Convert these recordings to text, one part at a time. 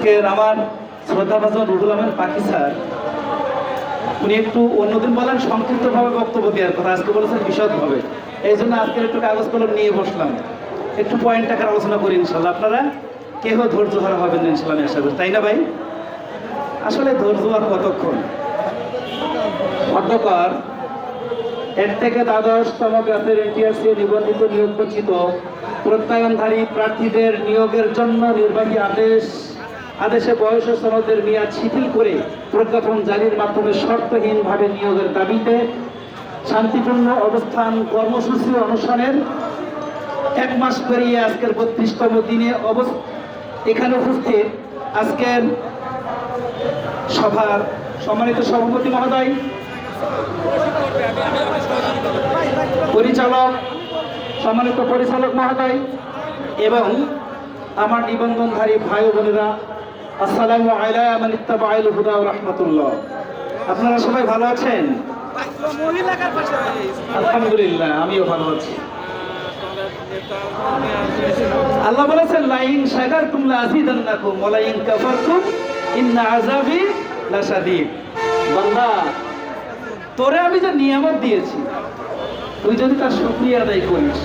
আজকের আমার শ্রদ্ধাভাজন রুহুল আমিন পাখি স্যার উনি একটু অন্যদিন বলেন সংক্ষিপ্তভাবে বক্তব্য দেওয়ার কথা, আজকে বলেছেন বিশদভাবে। এই জন্য আজকের একটু কাগজ কলম নিয়ে বসলাম, একটু পয়েন্ট আকারে আলোচনা করি ইনশাল্লাহ। আপনারা কেহ ধৈর্য ধরা হবেন না ইনশাল্লাহ, আমি আশা করি, তাই না ভাই? আসলে ধৈর্য আর কতক্ষণ? অধ্যকার 1 থেকে 12তম ক্লাসের এনটিআরসি নিবন্ধিত নিয়োগ বঞ্চিত প্রত্যয়নধারী প্রার্থীদের নিয়োগের জন্য নির্বাহী আদেশে বয়স ও সনদের মেয়াদ শিথিল করে প্রজ্ঞাপন জারির মাধ্যমে শর্তহীনভাবে নিয়োগের দাবিতে শান্তিপূর্ণ অবস্থান কর্মসূচি অনুষ্ঠানের 1 মাস পেরিয়ে আজকের 32তম দিনে এখানে উপস্থিত আজকের সভার সম্মানিত সভাপতি মহোদয়, পরিচালক, সম্মানিত পরিচালক মহোদয় এবং আমার নিবন্ধনধারী ভাই বোনেরা, আসসালামু আলাইকুম মান ইত্তাবা'আল হুদা ওয়া রাহমাতুল্লাহ। আপনারা সবাই ভালো আছেন? আলহামদুলিল্লাহ, আমিও ভালো আছি। আল্লাহ বলেছেন, লাইন শাকারতুম লাযিদান্নাকুম ওয়া লাইন কাফারতুম ইন্না আযাবি লাশাদীদ। বান্দা, তোরে আমি যে নিয়ামত দিয়েছি, তুই যদি তার শুকরিয়া আদায় করিস,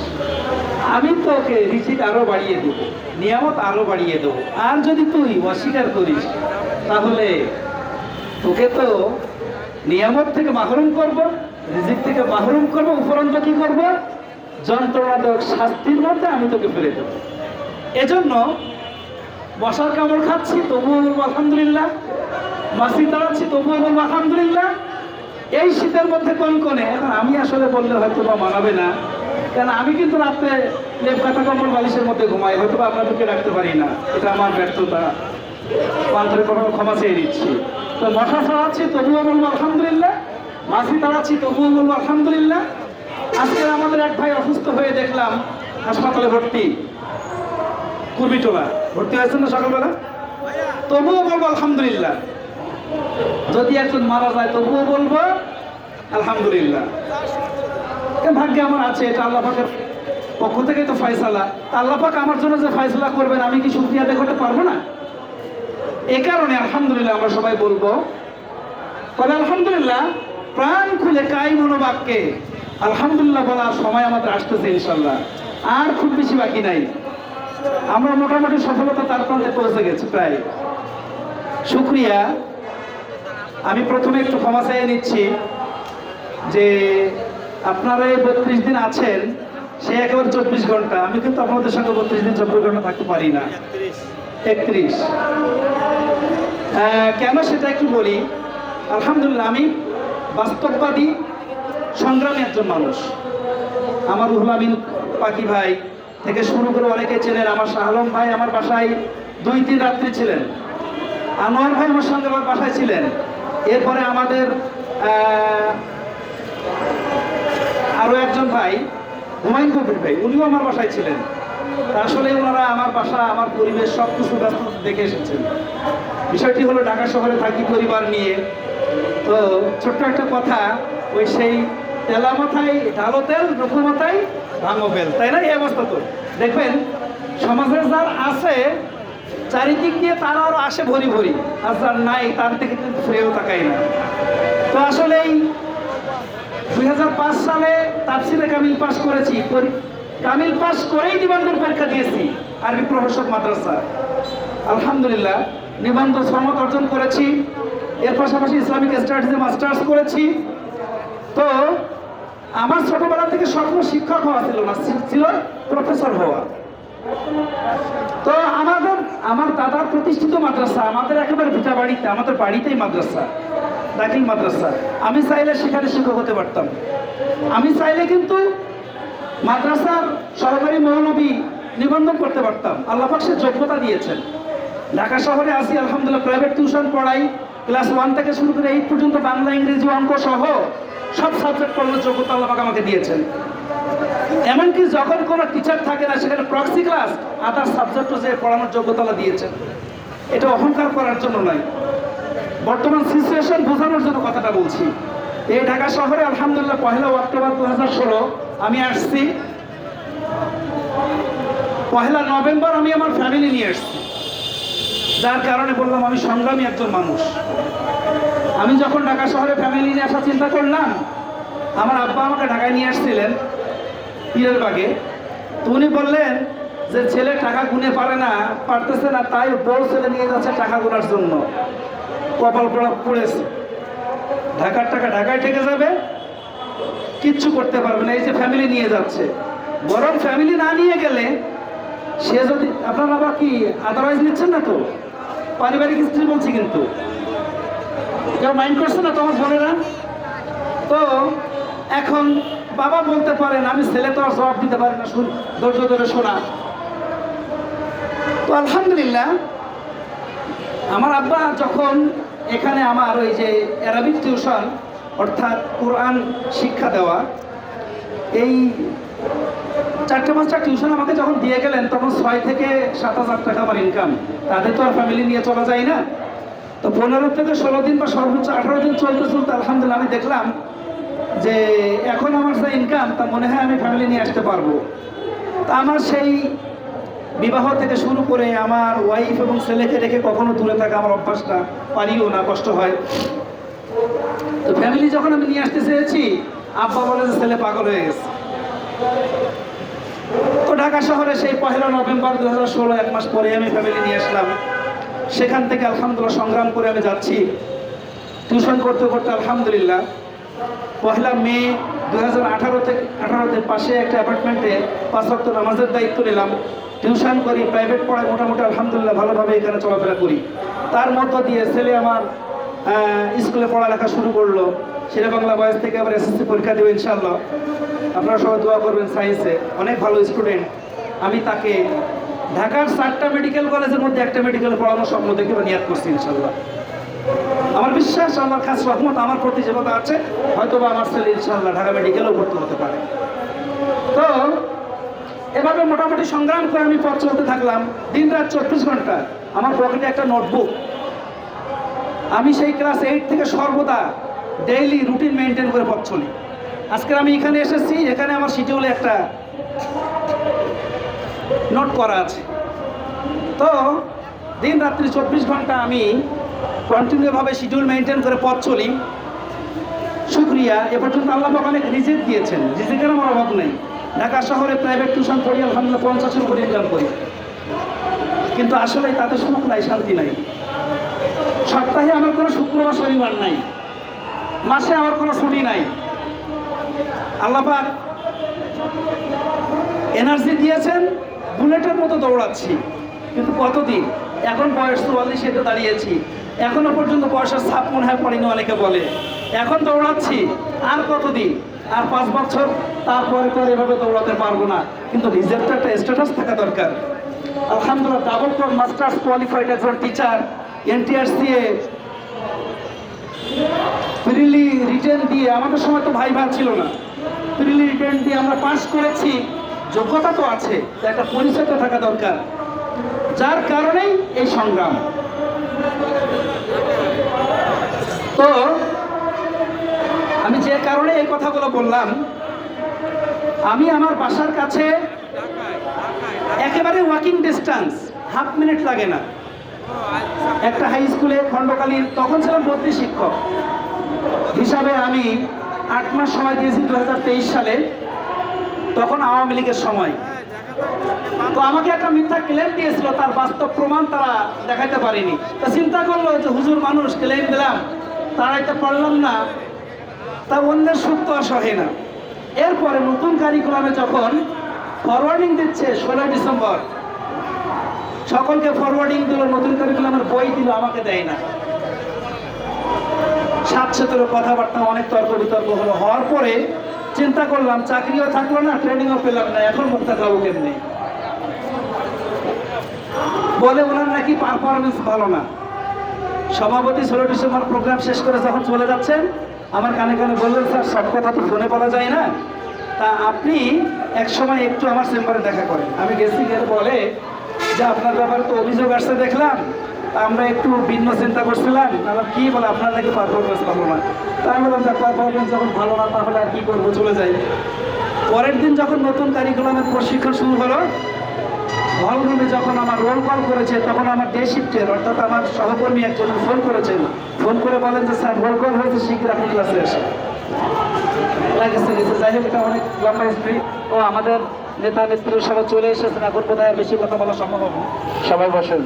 আমি তোকে রিজিক আরো বাড়িয়ে দেব, নিয়ামত আরো বাড়িয়ে দেব। আর যদি তুই অস্বীকার করিস, তাহলে তোকে তো নিয়ামত থেকে মাহরুম করব, রিজিক থেকে মাহরুম করব, উপরন্ত কি করব? যন্ত্রণাদায়ক শাস্তির মধ্যে আমি তোকে ফেলে দেব। এজন্য মশার কামড় খাচ্ছি তবুও বলবো আলহামদুলিল্লাহ, মাছি দাঁড়াচ্ছি তবুও বলবো আলহামদুলিল্লাহ। এই শীতের মধ্যে কনকনে, এখন আমি আসলে বললে হয়তো বা মানাবে না, কারণ আমি কিন্তু রাত্রে লেপ কাটা কম্বল বালিশের মধ্যে ঘুমাই, হয়তো বা আপনাদেরকে রাখতে পারি না, এটা আমার ব্যর্থতা, পান্থরে কখনো ক্ষমা চেয়ে দিচ্ছি। তো মশা ছাড়াচ্ছি তবুও বলবো আলহামদুলিল্লাহ, মাছি তাড়াচ্ছি তবুও বলবো আলহামদুলিল্লাহ। আজকে আমাদের এক ভাই অসুস্থ হয়ে দেখলাম হাসপাতালে ভর্তি, কুর্মিটোলা ভর্তি হয়েছেন না সকালবেলা, তবুও বলবো আলহামদুলিল্লাহ। যদি একজন মারা যায় তবুও বলবো আলহামদুলিল্লাহ। ভাগ্যে আমার আছে, এটা আল্লাহ পাকের পক্ষ থেকে তো ফয়সালা। আল্লাহ পাক আমার জন্য যে ফয়সালা করবেন, আমি কি শুকরিয়া আদায় করতে পারবো না? এ কারণে আলহামদুলিল্লাহ আমরা সবাই বলবো। তবে আলহামদুলিল্লাহ প্রাণ খুলে কাই মনোবাক্যে আলহামদুলিল্লাহ বলার সময় আমাদের আসতেছে ইনশাল্লাহ, আর খুব বেশি বাকি নাই। আমরা মোটামুটি সফলতা তার প্রান্তে পৌঁছে গেছি প্রায়। শুকরিয়া। আমি প্রথমে একটু ক্ষমা চাইয়ে নিচ্ছি যে আপনারা এই 32 দিন আছেন, সে একেবারে 24 ঘন্টা। আমি কিন্তু আপনাদের সঙ্গে 32 দিন 24 ঘন্টা থাকতে পারি না, 31। কেন সেটা একটু বলি। আলহামদুলিল্লাহ আমি বাস্তববাদী সংগ্রামী একজন মানুষ। আমার রুহুল আমিন পাখি ভাই থেকে শুরু করে অনেকে চেনেন। আমার শাহ আলম ভাই আমার বাসায় 2-3 রাত্রি ছিলেন, আনোয়ার ভাই আমার সঙ্গে আমার বাসায় ছিলেন। এরপরে আমাদের আরো একজন ভাই হুমায়ুন কবির ভাই, উনিও আমার বাসায় ছিলেন। আসলে ওনারা আমার বাসা, আমার পরিবেশ সব কিছু ব্যস্ত দেখে এসেছেন। বিষয়টি হলো ঢাকা শহরে থাকি পরিবার নিয়ে। তো ছোট্ট একটা কথা, ওই সেই তেলা মাথায় ঢালো তেল, রুখো মাথায় ভাঙো বেল, তাই না? এই অবস্থা তো দেখবেন সমাজের যার আছে চারিদিক দিয়ে তারা আরো আসে ভরি ভরি, আর যার নাই তার থেকে কিন্তু ফিরেও তাকাই না। তো আসলে 2005 সালে তাফসিরে কামিল পাস করেছি, কামিল পাস করেই নিবন্ধন পরীক্ষা দিয়েছি আরবি প্রভাষক মাদ্রাসা। আলহামদুলিল্লাহ নিবন্ধন সনদ অর্জন করেছি। এর পাশাপাশি ইসলামিক স্টাডিজে মাস্টার্স করেছি। তো আমার ছোটবেলা থেকে স্বপ্ন শিক্ষক হওয়া ছিল না, ছিল প্রফেসর হওয়া। তো আমার দাদার প্রতিষ্ঠিত মাদ্রাসা, আমাদের একেবারে ভিটা বাড়িতে, আমাদের বাড়িতেই মাদ্রাসা, দাখিল মাদ্রাসা। আমি চাইলে সেখানে শিক্ষক হতে পারতাম। আমি চাইলে কিন্তু মাদ্রাসার সরকারি মৌলবি নিবন্ধন করতে পারতাম। আল্লাহ পাক সে যোগ্যতা দিয়েছেন। ঢাকা শহরে আসি আলহামদুলিল্লাহ, প্রাইভেট টিউশন পড়াই, ক্লাস 1 থেকে শুরু করে 8 পর্যন্ত বাংলা, ইংরেজি, অঙ্ক সহ সব সাবজেক্ট পড়ানোর যোগ্যতা আল্লাহ পাক আমাকে দিয়েছেন। এমনকি যখন কোনো টিচার থাকে না, সেখানে প্রক্সি ক্লাস, আদার সাবজেক্টও যে পড়ানোর যোগ্যতা দিয়েছেন। এটা অহংকার করার জন্য নয়, বর্তমান সিচুয়েশন বোঝানোর জন্য কথাটা বলছি। এই ঢাকা শহরে আলহামদুলিল্লাহ 1 অক্টোবর 2016 আমি আসছি। 1 নভেম্বর আমি আমার ফ্যামিলি নিয়ে আসছি। যার কারণে বললাম আমি সংগ্রামী একজন মানুষ। আমি যখন ঢাকা শহরে ফ্যামিলি নিয়ে আসার চিন্তা করলাম, আমার আব্বা আমাকে ঢাকায় নিয়ে আসছিলেন পীরের বাগে। তো উনি বললেন যে ছেলে টাকা গুনে পারতেছে না, তাই বড় ছেলে নিয়ে যাচ্ছে টাকা গোনার জন্য। কপাল পড়েছে, ঢাকার টাকা ঢাকায় থেকে যাবে, কিচ্ছু করতে পারবে না। এই যে ফ্যামিলি নিয়ে যাচ্ছে, বরং ফ্যামিলি না নিয়ে গেলে সে যদি, আপনারা আবার কি আদারওয়াইজ নিচ্ছেন না তো? পারিবারিক স্ত্রী বলছি, কিন্তু কেউ মাইন্ড করছে না তো আমার বোনেরা? তো এখন বাবা বলতে পারেন, আমি ছেলে তো আর জবাব দিতে পারি না, ধৈর্য ধরে শোনা। তো আলহামদুলিল্লাহ আমার আব্বা যখন এখানে আমার ওই যে অ্যারাবিক টিউশন অর্থাৎ কোরআন শিক্ষা দেওয়া, এই 4-5টা টিউশন আমাকে যখন দিয়ে গেলেন, তখন 6 থেকে 7,000 টাকা আমার ইনকাম। তাদের তো আর ফ্যামিলি নিয়ে চলা যায় না। তো 15 থেকে 16 দিন বা সর্বোচ্চ 18 দিন চলতে চলতে আলহামদুলিল্লাহ আমি দেখলাম যে এখন আমার যে ইনকাম, তা মনে হয় আমি ফ্যামিলি নিয়ে আসতে পারবো। তা আমার সেই বিবাহ থেকে শুরু করে আমার ওয়াইফ এবং ছেলেকে রেখে কখনো দূরে থাকা আমার অভ্যাসটা, পারিও না, কষ্ট হয়। তো ফ্যামিলি যখন আমি নিয়ে আসতে চেয়েছি, আব্বা বলে যে ছেলে পাগল হয়ে গেছে। তো ঢাকা শহরে সেই 1 নভেম্বর 2016, 1 মাস পরে আমি ফ্যামিলি নিয়ে আসলাম। সেখান থেকে আলহামদুলিল্লাহ সংগ্রাম করে আমি যাচ্ছি টিউশন করতে করতে। আলহামদুলিল্লাহ 1 মে 2018 পাশে একটা অ্যাপার্টমেন্টে 5 ওয়াক্ত নামাজের দায়িত্ব নিলাম। টিউশন করি, প্রাইভেট পড়াই, মোটামুটি আলহামদুলিল্লাহ ভালোভাবে এখানে চলাফেরা করি। তার মধ্য দিয়ে ছেলে আমার স্কুলে পড়ালেখা শুরু করলো। শেরে বাংলা বয়স থেকে আবার এসএসসি পরীক্ষা দেবো ইনশাআল্লাহ। আপনারা সবাই দোয়া করবেন, সায়েন্সে অনেক ভালো স্টুডেন্ট। আমি তাকে ঢাকার 4টা মেডিকেল কলেজের মধ্যে একটা মেডিকেল পড়ানোর স্বপ্ন দেখে নিয়াত করছি ইনশাআল্লাহ। আমার বিশ্বাস, আল্লাহর খাস রহমত আমার প্রতি যেভাবে আছে, হয়তো বা আমার ছেলে ইনশাআল্লাহ ঢাকা মেডিকেলেও ভর্তি হতে পারে। তো এভাবে মোটামুটি সংগ্রাম করে আমি পথ চলতে থাকলাম দিন রাত 24 ঘন্টা। আমার পকেটে একটা নোটবুক, আমি সেই ক্লাস 8 থেকে সর্বদা ডেইলি রুটিন মেনটেন করে পথ চলি। আজকে আমি এখানে এসেছি, এখানে আমার শিডিউলে একটা নোট করা আছে। তো দিন রাত্রি 24 ঘন্টা আমি কন্টিনিউভাবে শিডিউল মেনটেন করে পথ চলি। শুকরিয়া, এ পর্যন্ত আল্লাহ পাক অনেক রিজিক দিয়েছেন, রিজিকের আমার অভাব নেই। ঢাকা শহরে প্রাইভেট টিউশন পড়ি, আলহামদুলিল্লাহ 50-এর উপরে ইনকাম করি, কিন্তু আসলে তাতে সুখ নাই, শান্তি নাই। সপ্তাহে আমার কোনো শুক্রবার শনিবার নাই, মাসে আমার কোনো ছুটি নাই। আল্লাহ পাক এনার্জি দিয়েছেন, বুলেটের মতো দৌড়াচ্ছি, কিন্তু কতদিন? এখন বয়স 44, এতে দাঁড়িয়েছি, এখনো পর্যন্ত বয়সের ছাপ মনে হয় পড়েনি, অনেকে বলে। এখন দৌড়াচ্ছি, আর কতদিন? আর 5 বছর, তারপরে তো এভাবে দৌড়াতে পারবো না। কিন্তু নিজের তো একটা স্ট্যাটাস থাকা দরকার। আলহামদুলিল্লাহ ডাবল কোর্স মাস্টার্স কোয়ালিফাইড একজন টিচার, এনটিআরসিএ প্রিলি রিটেন দিয়ে, আমাদের সময় তো ভাইভা ছিল না, প্রিলি রিটেন দিয়ে আমরা পাস করেছি। যোগ্যতা তো আছে, একটা পরিচয় তো থাকা দরকার। যার কারণেই এই সংগ্রাম। তো আমি যে কারণে এই কথাগুলো বললাম, আমি আমার বাসার কাছে একেবারে ওয়াকিং ডিস্টেন্স, হাফ মিনিট লাগে না, একটা হাই স্কুলে খণ্ডকালীন, তখন ছিলাম ভর্তি শিক্ষক হিসাবে। আমি 8 মাস সময় দিয়েছি 2023 সালে, তখন আওয়ামী লীগের সময়। তো আমাকে একটা মিথ্যা ক্লেম দিয়েছিল, তার বাস্তব প্রমাণ তারা দেখাইতে পারেনি। তা চিন্তা করলো যে হুজুর মানুষ, ক্লেম দিলাম, তারাইতে পারলাম না, তা অন্যের সুখ তো আর সহে না। এরপরে নতুন কারিকুলামে যখন ফরওয়ার্ডিং দিচ্ছে 16 ডিসেম্বর, সকলকে ফরওয়ার্ডিং দিল, নতুন কারিকুলামের বই দিল, আমাকে দেয় না। সাথে কথাবার্তা, অনেক তর্ক বিতর্ক হলো। হওয়ার পরে চিন্তা করলাম, চাকরিও থাকলো না, ট্রেনিংও পেলাম না, এখন মুক্তা খাবো কেমনি? বলে ওনার নাকি পারফরমেন্স ভালো না। সভাপতি 16 ডিসেম্বর প্রোগ্রাম শেষ করে যখন চলে যাচ্ছেন, আমার কানে কানে বললেন, স্যার সব কথা তো ফোনে বলা যায় না, তা আপনি এক সময় একটু আমার চেম্বারে দেখা করেন। আমি গেছি, গেলে বলে যে আপনার ব্যাপারে তো অভিযোগ আসছে দেখলাম, আমরা একটু ভিন্ন চিন্তা করছিলাম। আমার কি বলে, আপনার নাকি পারফরমেন্স ভালো না। তা আমি বললাম, পারফরমেন্স যখন ভালো না, তাহলে আর কি করবো, চলে যাই। পরের দিন যখন নতুন কারিকুলামের প্রশিক্ষণ শুরু হলো, হলরুমে যখন আমার রোল কল করেছে তখন আমার ডে শিফটের অর্থাৎ আমার সহকর্মী একজন ফোন করেছেন, ফোন করে বলেন যে স্যার রোল কল হয়েছে, শীঘ্র আপনি ক্লাসে আসেন। গেছে যাই হোক, এটা অনেক লম্বা হিস্ট্রি। ও আমাদের নেতা নেত্রী সবাই চলে এসেছেন, এখন বোধ হয় বেশি কথা বলা সম্ভব হবে। সবাই বসেন।